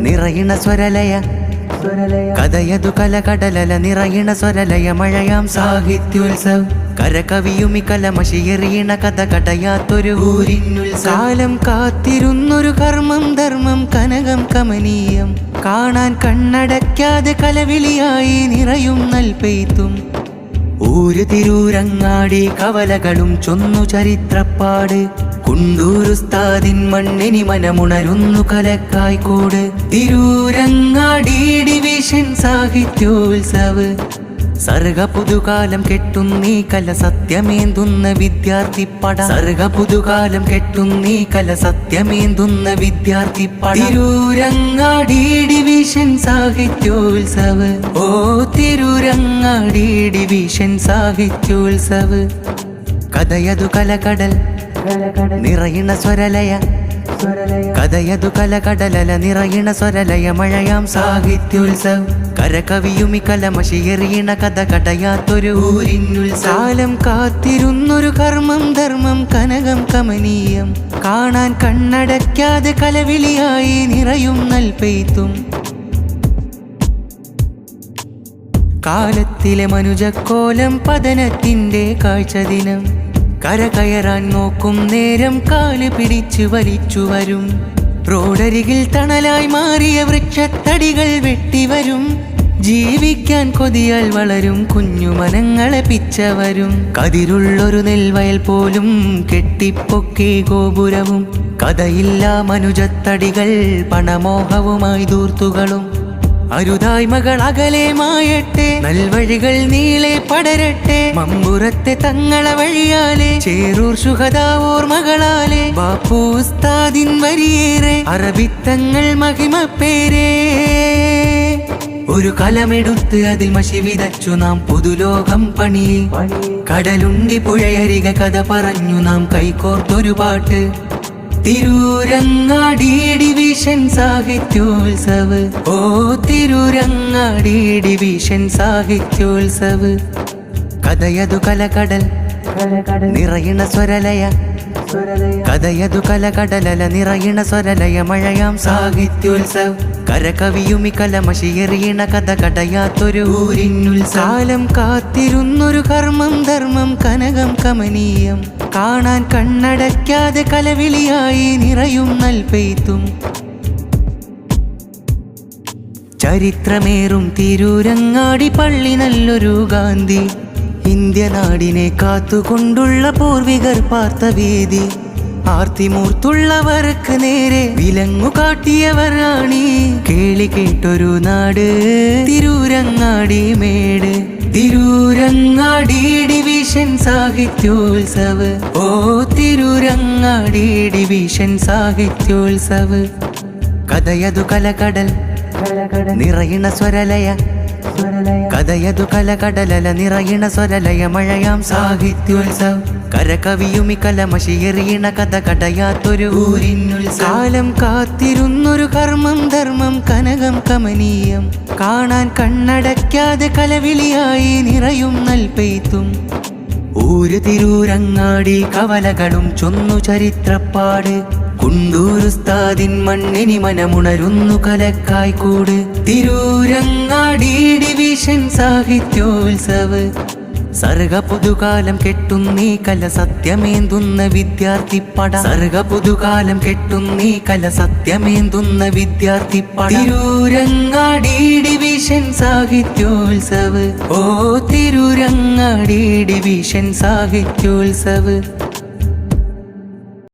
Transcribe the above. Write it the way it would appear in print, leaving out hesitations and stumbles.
നിറയണ സ്വരലയ കഥയതു കലകടലല നിറയണ സ്വരലയ മഴയാം സാഹിത്യോത്സവ് കരകവിയുമി കലമശിയെറിയണ കഥ കടയാത്തൊരു ഊരിനുത്സാലം കാത്തിരുന്നൊരു കർമ്മം ധർമ്മം കനകം കമനീയം കാണാൻ കണ്ണടയ്ക്കാതെ കലവിളിയായി നിറയും നൽപെയ്ത്തും ഊര് തിരൂരങ്ങാടി കവലകളും ചൊന്നു ചരിത്രപ്പാട് കുണ്ടൂരുസ്താദിൻ മണ്ണിനി മനമുണരുന്നു കലക്കായ്ക്കോട് തിരൂരങ്ങാടി ഡിവിഷൻ സാഹിത്യോത്സവ് സർഗ പുതുകാലം കെട്ടുന്നീ കല സത്യമേന്തുന്ന വിദ്യാർത്ഥിപ്പട സർഗ പുതുകാലം കെട്ടുന്നീ കല സത്യമേന്തുന്ന വിദ്യാർത്ഥിപ്പട തിരൂരങ്ങാടി ഡിവിഷൻ സാഹിത്യോത്സവ് ഓ തിരൂരങ്ങാടി ഡിവിഷൻ സാഹിത്യോത്സവ് കഥയതു കലകടൽ നിറയണ സ്വരലയ കഥയതു കലകടലല നിറയണ സ്വരലയ മഴയാം സാഹിത്യോത്സവ് കരകവിയുമി കലമശിയെറിയണ കഥ കടയാത്തൊരു ഊരിനുത്സാലം കാത്തിരുന്നൊരു കർമ്മം ധർമ്മം കനകം കമനീയം കാണാൻ കണ്ണടയ്ക്കാതെ കലവിളിയായി നിറയും നൽപെയ്ത്തും കാലത്തിലെ മനുജക്കോലം പതനത്തിന്റെ കാഴ്ച ദിനം കരകയറാൻ നോക്കും നേരം കാല് പിടിച്ചു വലിച്ചു വരും റോഡരികിൽ തണലായി മാറിയ വൃക്ഷത്തടികൾ വെട്ടിവരും ജീവിക്കാൻ കൊതിയാൽ വളരും കുഞ്ഞുമനങ്ങളെ പിച്ചവരും കതിരുള്ളൊരു നെൽവയൽ പോലും കെട്ടിപ്പൊക്കി ഗോപുരവും കഥയില്ല മനുജത്തടികൾ പണമോഹവുമായി ദൂർത്തുകളും അരുതായ്മകൾ അകലെ മായട്ടെ നൽവഴികൾ നീളെ പടരട്ടെ മമ്പുറത്തെ തങ്ങളെ വഴിയാലെ ചേരൂർ ശുഹദാവോർമകളാലെ ബാപ്പു ഉസ്താദിൻ വരിയേറെ അറബിത്തങ്ങൾ മഹിമപ്പേരേ ഒരു കലമെടുത്ത് അതിൽ മഷി വിതച്ചു നാം പുതുലോകം പണിയെ കടലുണ്ടി പുഴയരിക കഥ പറഞ്ഞു നാം കൈകോർത്തൊരു പാട്ട് തിരൂരങ്ങാടി ഡിവിഷൻ സാഹിത്യോത്സവ് ഓ തിരൂരങ്ങാടി ഡിവിഷൻ സാഹിത്യോത്സവ് കഥയതു കലകടൽ നിറയണ സ്വരലയ കഥയതു കലകടലല നിറയണ സ്വരലയ മഴയാം സാഹിത്യോത്സവ് കരകവിയുമി കലമശിയെറിയണ കഥ കടയാത്തൊരു ഊരിനുത്സാലം കാത്തിരുന്നൊരു കർമ്മം ധർമ്മം കനകം കമനീയം കാണാൻ കണ്ണടയ്ക്കാതെ കലവിളിയായി നിറയും നൽപെയ്ത്തും ചരിത്രമേറും തിരൂരങ്ങാടി പള്ളി നല്ലൊരു ഗാന്ധി ഇന്ത്യ നാടിനെ കാത്തുകൊണ്ടുള്ള പൂർവികർ പാർത്ത വേദി ആർത്തിമൂർത്തുള്ളവർക്ക് നേരെ വിലങ്ങു കാട്ടിയവരാണീ കേളി കേട്ടൊരു നാട് തിരൂരങ്ങാടി മേട് തിരൂരങ്ങാടി ഡിവിഷൻ സാഹിത്യോത്സവ് ഓ തിരൂരങ്ങാടി ഡിവിഷൻ സാഹിത്യോത്സവ് കഥയതു കലകടൽ നിറയണ സ്വരലയ കഥയതു കലകടലല നിറയണ സ്വരലയ മഴയാം സാഹിത്യോത്സവ് കരകവിയുമി കലമശിയെറിയണ കഥ കടയാത്തൊരു ഊരിനുത്സാലം കാത്തിരുന്നൊരു കർമ്മം ധർമ്മം കനകം കമനീയം കാണാൻ കണ്ണടയ്ക്കാതെ കലവിളിയായി നിറയും നൽപെയ്ത്തും ഊര് തിരൂരങ്ങാടി കവലകളും ചൊന്നു ചരിത്രപ്പാട് കുണ്ടൂരുസ്താദിൻ മണ്ണിനി മനമുണരുന്നു കലക്കായ്ക്കോട് തിരൂരങ്ങാടി ഡിവിഷൻ സാഹിത്യോത്സവ് സർഗ പുതുകാലം കെട്ടുന്നീ കല സത്യമേന്തുന്ന വിദ്യാർത്ഥിപ്പട സർഗ പുതുകാലം കെട്ടുന്നീ കല സത്യമേന്തുന്ന വിദ്യാർത്ഥിപ്പട തിരൂരങ്ങാടി ഡിവിഷൻ സാഹിത്യോത്സവ് ഓ തിരൂരങ്ങാടി ഡിവിഷൻ സാഹിത്യോത്സവ്